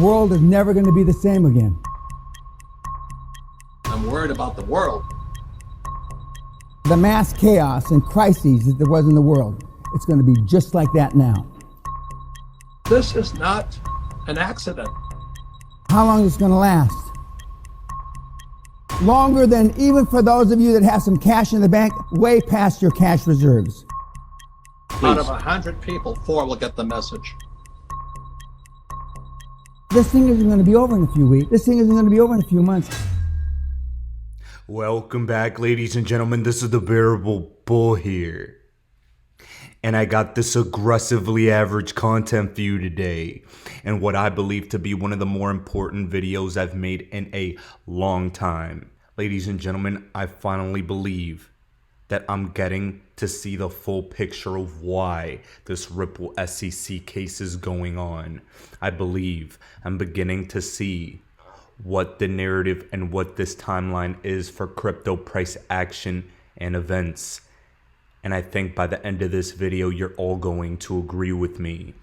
The world is never going to be the same again. I'm worried about the world. The mass chaos and crises that there was in the world, it's going to be just like that now. This is not an accident. How long is it going to last? Longer than even for those of you that have some cash in the bank, way past your cash reserves. Out of 100 people, 4 will get the message. This thing isn't going to be over in a few weeks. This thing isn't going to be over in a few months. Welcome back, ladies and gentlemen. This is the Bearable Bull here. And I got this aggressively average content for you today. And what I believe to be one of the more important videos I've made in a long time. Ladies and gentlemen, I finally believe that I'm getting to see the full picture of why this Ripple SEC case is going on. I believe I'm beginning to see what the narrative and what this timeline is for crypto price action and events. And I think by the end of this video, you're all going to agree with me.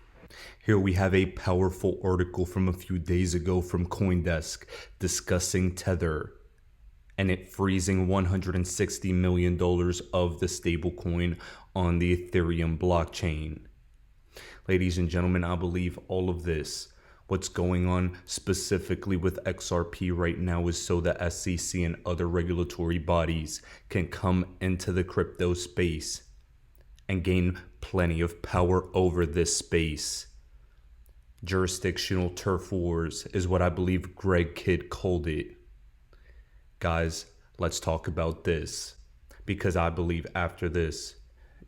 Here we have a powerful article from a few days ago from CoinDesk discussing Tether and it freezing $160 million of the stablecoin on the Ethereum blockchain. Ladies and gentlemen, I believe all of this, what's going on specifically with XRP right now, is so the SEC and other regulatory bodies can come into the crypto space and gain plenty of power over this space. Jurisdictional turf wars is what I believe Greg Kidd called it. Guys, let's talk about this, because I believe after this,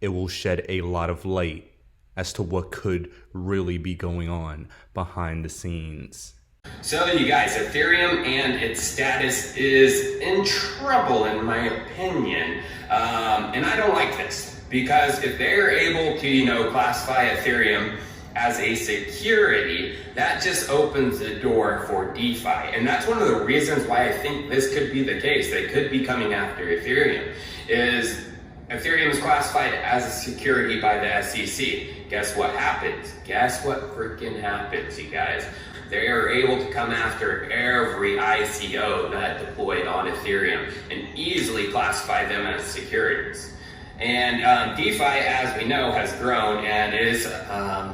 it will shed a lot of light as to what could really be going on behind the scenes. So you guys, Ethereum and its status is in trouble in my opinion. And I don't like this, because if they're able to, classify Ethereum as a security, that just opens the door for DeFi. And that's one of the reasons why I think this could be the case. They could be coming after Ethereum. Is Ethereum is classified as a security by the SEC. Guess what happens? Guess what freaking happens, you guys? They are able to come after every ICO that deployed on Ethereum and easily classify them as securities. And DeFi, as we know, has grown and is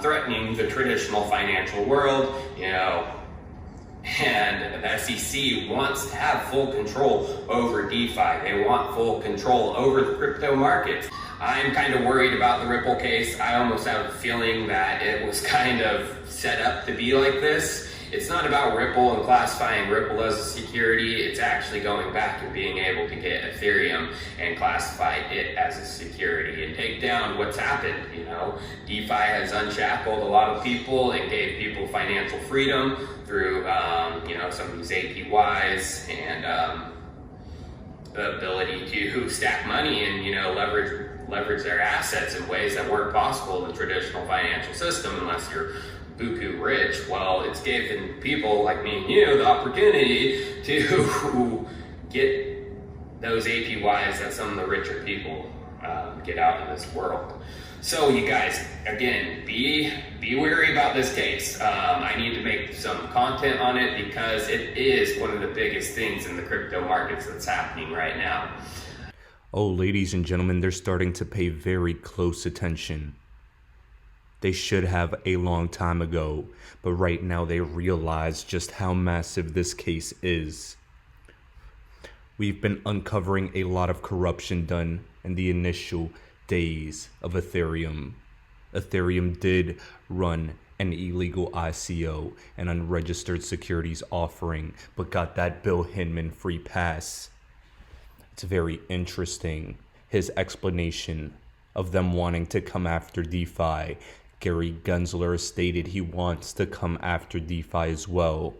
threatening the traditional financial world, and the SEC wants to have full control over DeFi. They want full control over the crypto markets. I'm kind of worried about the Ripple case. I almost have a feeling that it was kind of set up to be like this. It's not about Ripple and classifying Ripple as a security. It's actually going back and being able to get Ethereum and classify it as a security and take down what's happened. DeFi has unshackled a lot of people and gave people financial freedom through, some of these APYs and the ability to stack money and, leverage their assets in ways that weren't possible in the traditional financial system unless you're buku rich. Well, it's given people like me and you the opportunity to get those APYs that some of the richer people get out in this world. So you guys, again, be wary about this case. I need to make some content on it because it is one of the biggest things in the crypto markets that's happening right now. Oh, ladies and gentlemen, they're starting to pay very close attention. They should have a long time ago, but right now they realize just how massive this case is. We've been uncovering a lot of corruption done in the initial days of Ethereum. Ethereum did run an illegal ICO, an unregistered securities offering, but got that Bill Hinman free pass. It's very interesting, his explanation of them wanting to come after DeFi. Gary Gensler stated he wants to come after DeFi as well.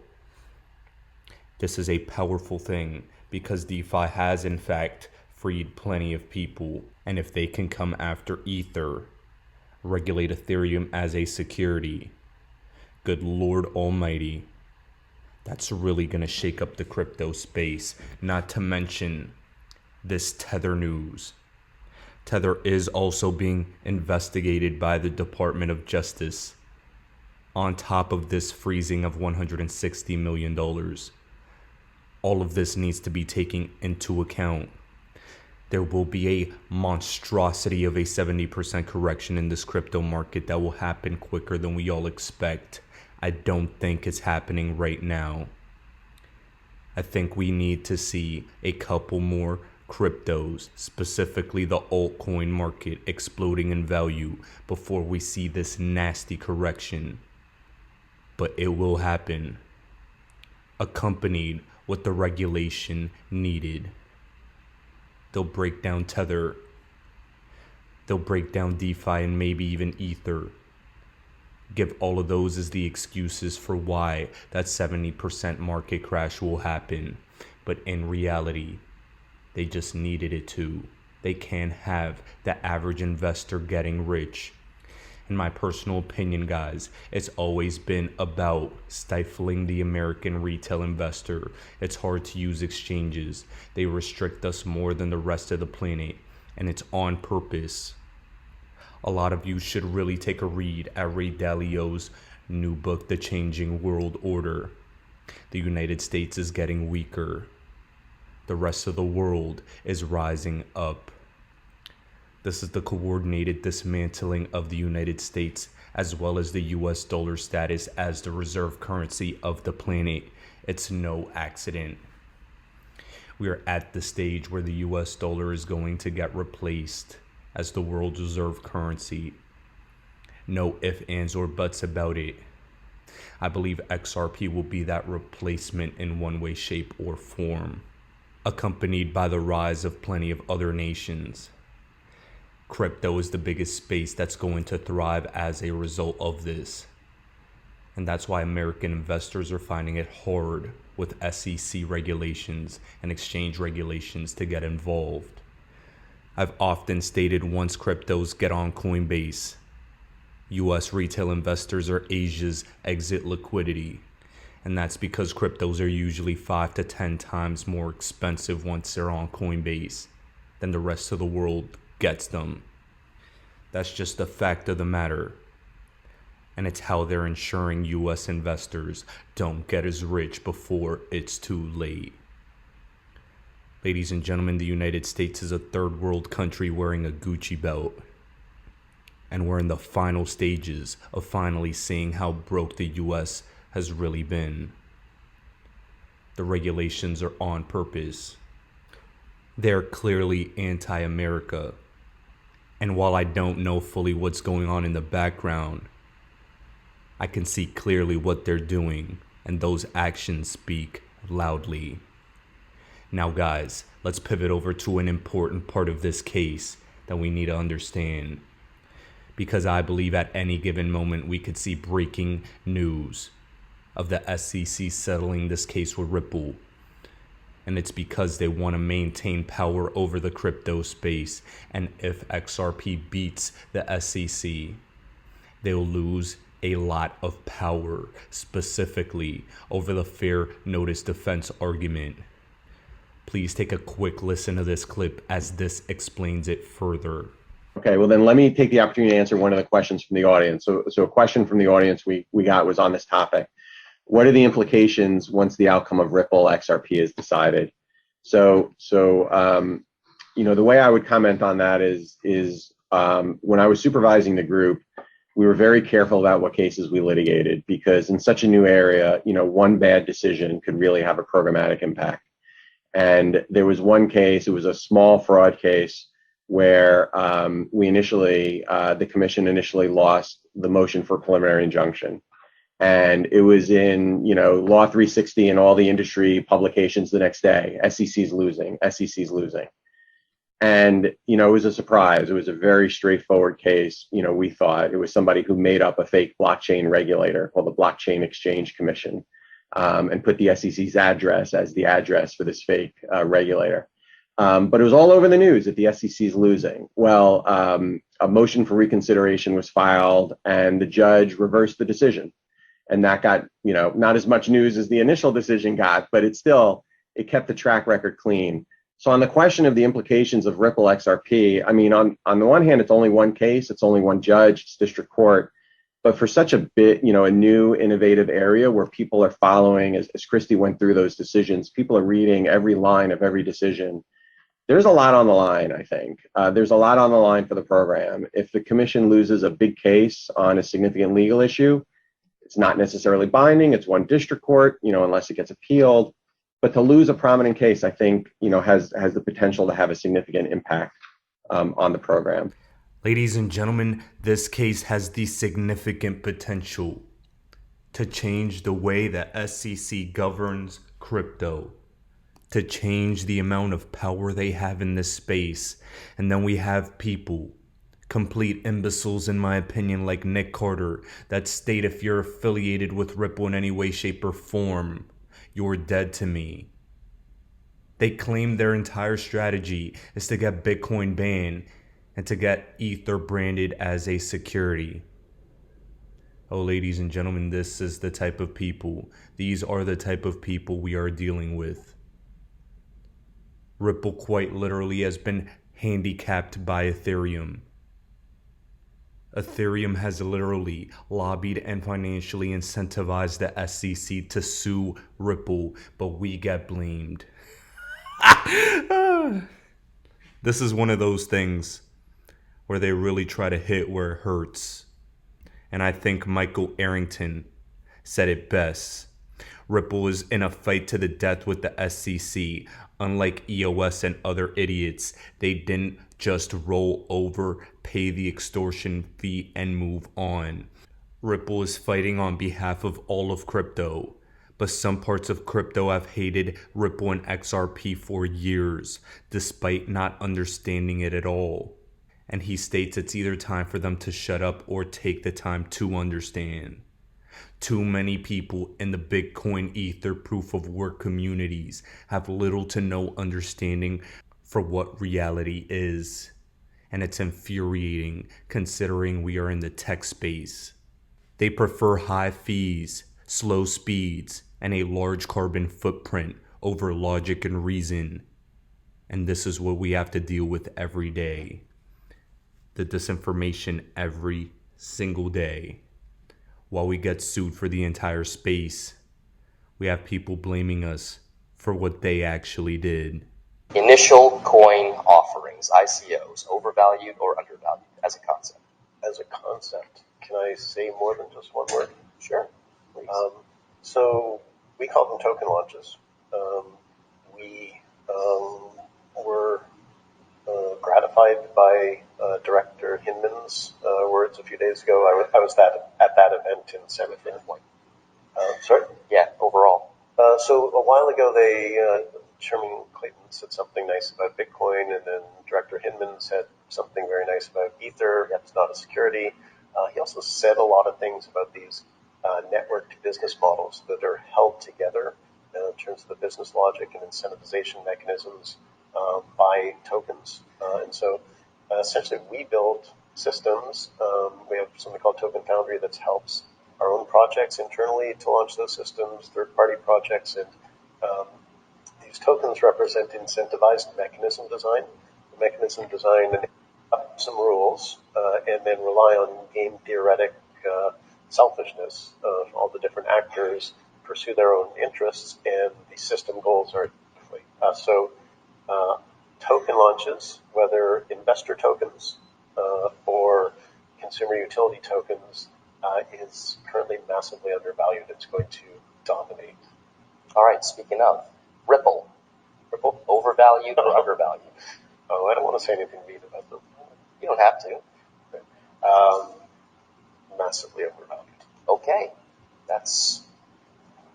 This is a powerful thing because DeFi has in fact freed plenty of people. And if they can come after Ether, regulate Ethereum as a security, good Lord Almighty, that's really going to shake up the crypto space. Not to mention this Tether news. Tether is also being investigated by the Department of Justice. on top of this freezing of $160 million. All of this needs to be taken into account. There will be a monstrosity of a 70% correction in this crypto market that will happen quicker than we all expect. I don't think it's happening right now. I think we need to see a couple more cryptos, specifically the altcoin market, exploding in value before we see this nasty correction. But it will happen, accompanied with the regulation needed. They'll break down Tether. They'll break down DeFi and maybe even Ether. Give all of those as the excuses for why that 70% market crash will happen. But in reality, they just needed it to. They can't have the average investor getting rich. In my personal opinion, guys, it's always been about stifling the American retail investor. It's hard to use exchanges. They restrict us more than the rest of the planet, and it's on purpose. A lot of you should really take a read at Ray Dalio's new book, The Changing World Order. The United States is getting weaker. The rest of the world is rising up. This is the coordinated dismantling of the United States, as well as the US dollar status as the reserve currency of the planet. It's no accident. We are at the stage where the US dollar is going to get replaced as the world's reserve currency. No ifs, ands, or buts about it. I believe XRP will be that replacement in one way, shape, or form, accompanied by the rise of plenty of other nations. Crypto is the biggest space that's going to thrive as a result of this. And that's why American investors are finding it hard with SEC regulations and exchange regulations to get involved. I've often stated once cryptos get on Coinbase, US retail investors are Asia's exit liquidity. And that's because cryptos are usually 5 to 10 times more expensive once they're on Coinbase than the rest of the world gets them. That's just the fact of the matter. And it's how they're ensuring US investors don't get as rich before it's too late. Ladies and gentlemen, the United States is a third world country wearing a Gucci belt. And we're in the final stages of finally seeing how broke the US has really been. The regulations are on purpose. They're clearly anti-America. And while I don't know fully what's going on in the background, I can see clearly what they're doing, and those actions speak loudly. Now guys, let's pivot over to an important part of this case that we need to understand. Because I believe at any given moment we could see breaking news of the SEC settling this case with Ripple. And it's because they want to maintain power over the crypto space. And if XRP beats the SEC, they'll lose a lot of power, specifically over the fair notice defense argument. Please take a quick listen to this clip as this explains it further. Okay, well then let me take the opportunity to answer one of the questions from the audience. So a question from the audience we got was on this topic. What are the implications once the outcome of Ripple XRP is decided? So the way I would comment on that is when I was supervising the group, we were very careful about what cases we litigated, because in such a new area, one bad decision could really have a programmatic impact. And there was one case, it was a small fraud case, where the commission initially lost the motion for preliminary injunction. And it was in, Law 360 and all the industry publications the next day. SEC's losing. And, it was a surprise. It was a very straightforward case. We thought it was somebody who made up a fake blockchain regulator called the Blockchain Exchange Commission, and put the SEC's address as the address for this fake regulator. But it was all over the news that the SEC is losing. Well, a motion for reconsideration was filed and the judge reversed the decision. And that got, not as much news as the initial decision got, but it kept the track record clean. So on the question of the implications of Ripple XRP, I mean, on the one hand, it's only one case, it's only one judge, it's district court. But for such a bit, a new innovative area where people are following, as Christy went through those decisions, people are reading every line of every decision. There's a lot on the line, I think. There's a lot on the line for the program. If the commission loses a big case on a significant legal issue, it's not necessarily binding. It's one district court, unless it gets appealed. But to lose a prominent case, I think, has the potential to have a significant impact on the program. Ladies and gentlemen, this case has the significant potential to change the way the SEC governs crypto, to change the amount of power they have in this space. And then we have people, complete imbeciles in my opinion, like Nick Carter, that state if you're affiliated with Ripple in any way, shape, or form, you're dead to me. They claim their entire strategy is to get Bitcoin banned and to get Ether branded as a security. Oh, ladies and gentlemen, this is the type of people, these are the type of people we are dealing with. Ripple quite literally has been handicapped by Ethereum. Ethereum has literally lobbied and financially incentivized the SEC to sue Ripple, but we get blamed. This is one of those things where they really try to hit where it hurts. And I think Michael Arrington said it best. Ripple is in a fight to the death with the SEC. Unlike EOS and other idiots, they didn't just roll over, pay the extortion fee, and move on. Ripple is fighting on behalf of all of crypto, but some parts of crypto have hated Ripple and XRP for years, despite not understanding it at all. And he states it's either time for them to shut up or take the time to understand. Too many people in the Bitcoin Ether proof of work communities have little to no understanding for what reality is. And it's infuriating considering we are in the tech space. They prefer high fees, slow speeds, and a large carbon footprint over logic and reason. And this is what we have to deal with every day. The disinformation every single day. While we get sued for the entire space, we have people blaming us for what they actually did. Initial coin offerings, ICOs, overvalued or undervalued as a concept? As a concept, can I say more than just one word? Sure, please. So we call them token launches. We were gratified by Director Hinman's words a few days ago. I was at that event in San Francisco. Sorry? Yeah, overall. So a while ago, Chairman Clayton said something nice about Bitcoin, and then Director Hinman said something very nice about Ether. It's not a security. He also said a lot of things about these networked business models that are held together in terms of the business logic and incentivization mechanisms by tokens. And so essentially we build systems. We have something called Token Foundry that helps our own projects internally to launch those systems, third-party projects, and these tokens represent incentivized mechanism design. The mechanism design and some rules, and then rely on game theoretic selfishness of all the different actors pursue their own interests, and the system goals are so token launches, whether investor tokens or consumer utility tokens, is currently massively undervalued. It's going to dominate. All right, speaking of, Ripple, overvalued or undervalued? Oh, I don't want to say anything mean about them. You don't have to. Massively overvalued. Okay,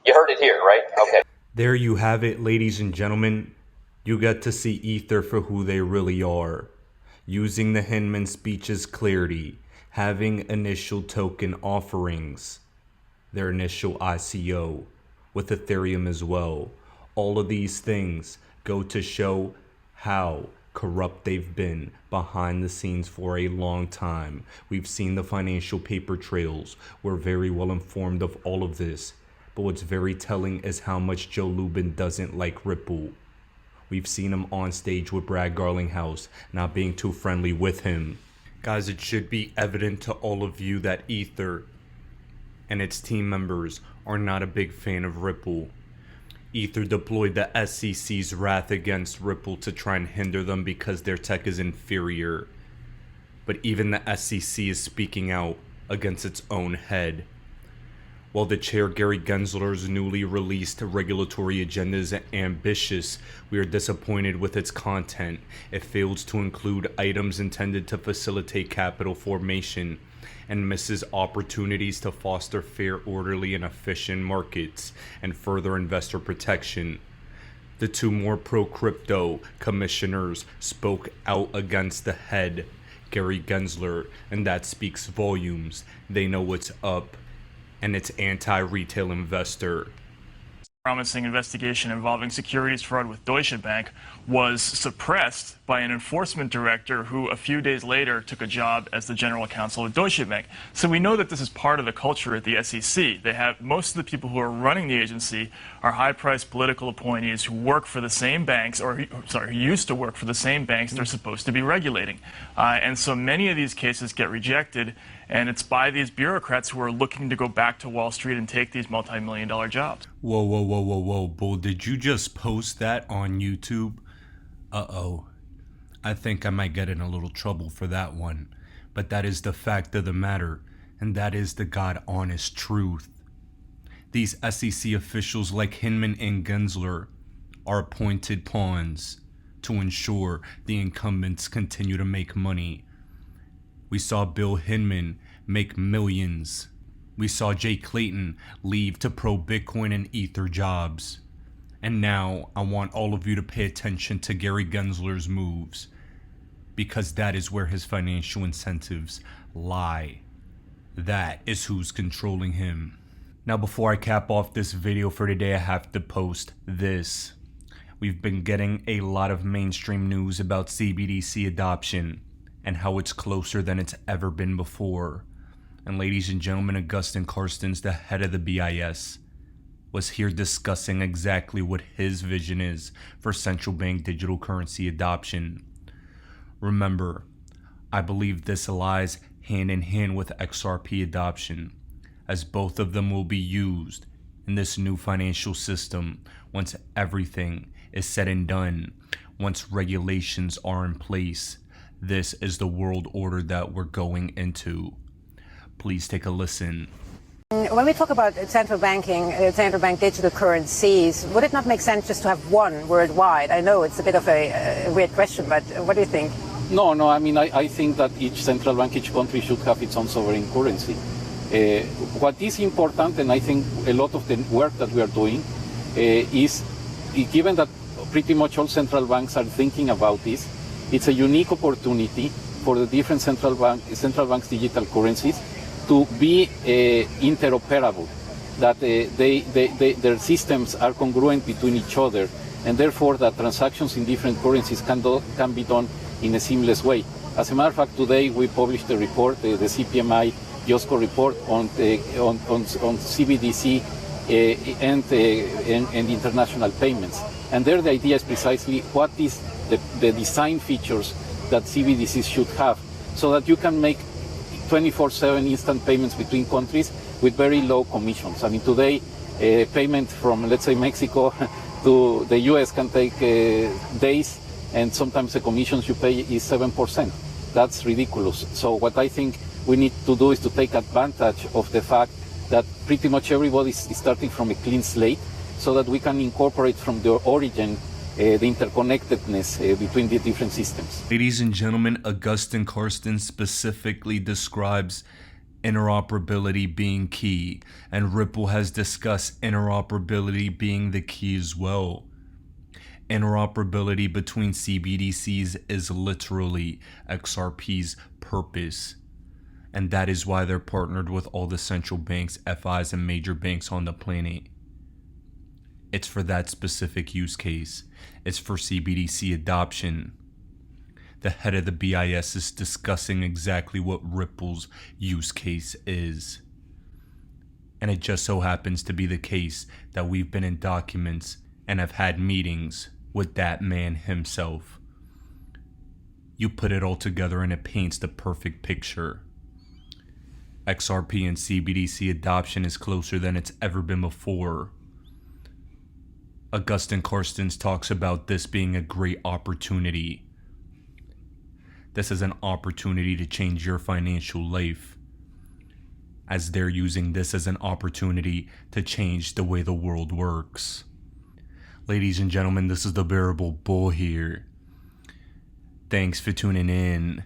you heard it here, right? Okay. There you have it, ladies and gentlemen. You get to see Ether for who they really are. Using the Hinman speech's clarity, having initial token offerings, their initial ICO, with Ethereum as well. All of these things go to show how corrupt they've been behind the scenes for a long time. We've seen the financial paper trails. We're very well informed of all of this. But what's very telling is how much Joe Lubin doesn't like Ripple. We've seen him on stage with Brad Garlinghouse, not being too friendly with him. Guys, it should be evident to all of you that Ether and its team members are not a big fan of Ripple. Ether deployed the SEC's wrath against Ripple to try and hinder them because their tech is inferior. But even the SEC is speaking out against its own head. While the chair Gary Gensler's newly released regulatory agenda is ambitious, we are disappointed with its content. It fails to include items intended to facilitate capital formation and misses opportunities to foster fair, orderly, and efficient markets and further investor protection. The two more pro-crypto commissioners spoke out against the head, Gary Gensler, and that speaks volumes. They know what's up, and it's anti-retail investor. Promising investigation involving securities fraud with Deutsche Bank was suppressed by an enforcement director who a few days later took a job as the general counsel of Deutsche Bank. So we know that this is part of the culture at the SEC. They have most of the people who are running the agency are high-priced political appointees who work for the same banks, or who used to work for the same banks they're supposed to be regulating. And so many of these cases get rejected, and it's by these bureaucrats who are looking to go back to Wall Street and take these multi-million-dollar jobs. Whoa, Bull, did you just post that on YouTube? Uh-oh. I think I might get in a little trouble for that one. But that is the fact of the matter, and that is the God-honest truth. These SEC officials like Hinman and Gensler are appointed pawns to ensure the incumbents continue to make money. We saw Bill Hinman make millions. We saw Jay Clayton leave to pro-Bitcoin and Ether jobs. And now I want all of you to pay attention to Gary Gensler's moves, because that is where his financial incentives lie. That is who's controlling him. Now, before I cap off this video for today, I have to post this. We've been getting a lot of mainstream news about CBDC adoption and how it's closer than it's ever been before. And ladies and gentlemen, Augustin Carstens, the head of the BIS, was here discussing exactly what his vision is for central bank digital currency adoption. Remember, I believe this lies hand in hand with XRP adoption, as both of them will be used in this new financial system once everything is said and done, once regulations are in place. This is the world order that we're going into. Please take a listen. When we talk about central banking, central bank digital currencies, would it not make sense just to have one worldwide? I know it's a bit of a weird question, but what do you think? No, I mean, I think that each central bank, each country should have its own sovereign currency. What is important, and I think a lot of the work that we are doing, is given that pretty much all central banks are thinking about this, it's a unique opportunity for the different central banks' digital currencies to be interoperable, that their systems are congruent between each other, and therefore that transactions in different currencies can be done in a seamless way. As a matter of fact, today we published a report, the CPMI JOSCO report on CBDC and international payments. And there the idea is precisely what is the design features that CBDCs should have, so that you can make 24/7 instant payments between countries with very low commissions. I mean, today, a payment from, let's say, Mexico to the US can take days, and sometimes the commissions you pay is 7%. That's ridiculous. So what I think we need to do is to take advantage of the fact that pretty much everybody is starting from a clean slate, so that we can incorporate from the origin the interconnectedness between the different systems. Ladies and gentlemen, Augustin Carstens specifically describes interoperability being key, and Ripple has discussed interoperability being the key as well. Interoperability between CBDCs is literally XRP's purpose, and that is why they're partnered with all the central banks, FIs, and major banks on the planet. It's for that specific use case. It's for CBDC adoption. The head of the BIS is discussing exactly what Ripple's use case is. And it just so happens to be the case that we've been in documents and have had meetings with that man himself. You put it all together and it paints the perfect picture. XRP and CBDC adoption is closer than it's ever been before. Augustin Carstens talks about this being a great opportunity. This is an opportunity to change your financial life, as they're using this as an opportunity to change the way the world works. Ladies and gentlemen, this is the Bearable Bull here. Thanks for tuning in.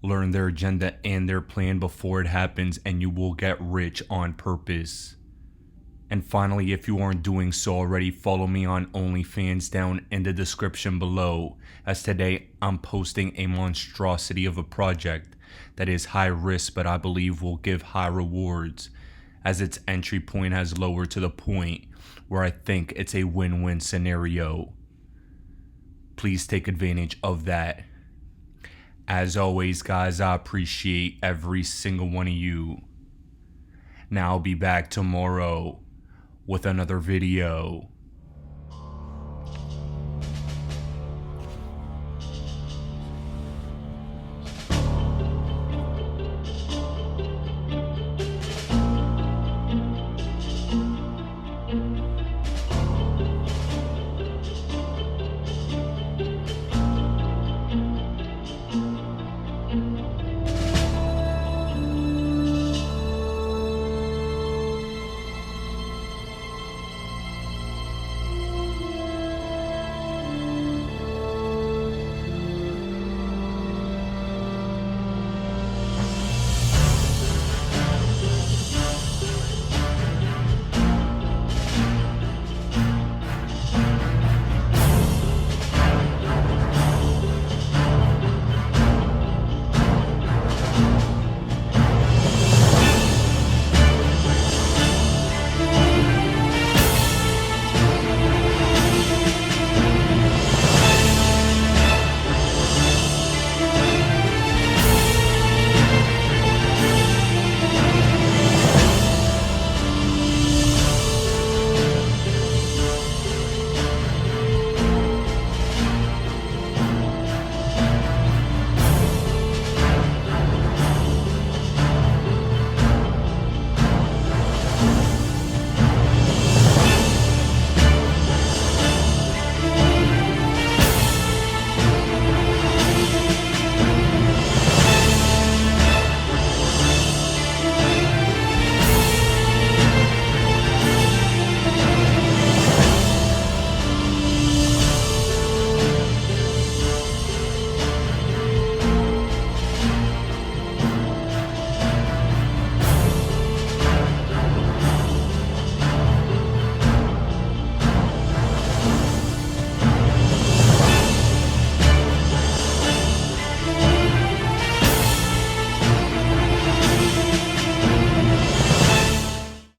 Learn their agenda and their plan before it happens, and you will get rich on purpose. And finally, if you aren't doing so already, follow me on OnlyFans down in the description below, as today I'm posting a monstrosity of a project that is high risk but I believe will give high rewards, as its entry point has lowered to the point where I think it's a win-win scenario. Please take advantage of that. As always, guys, I appreciate every single one of you. Now I'll be back tomorrow with another video.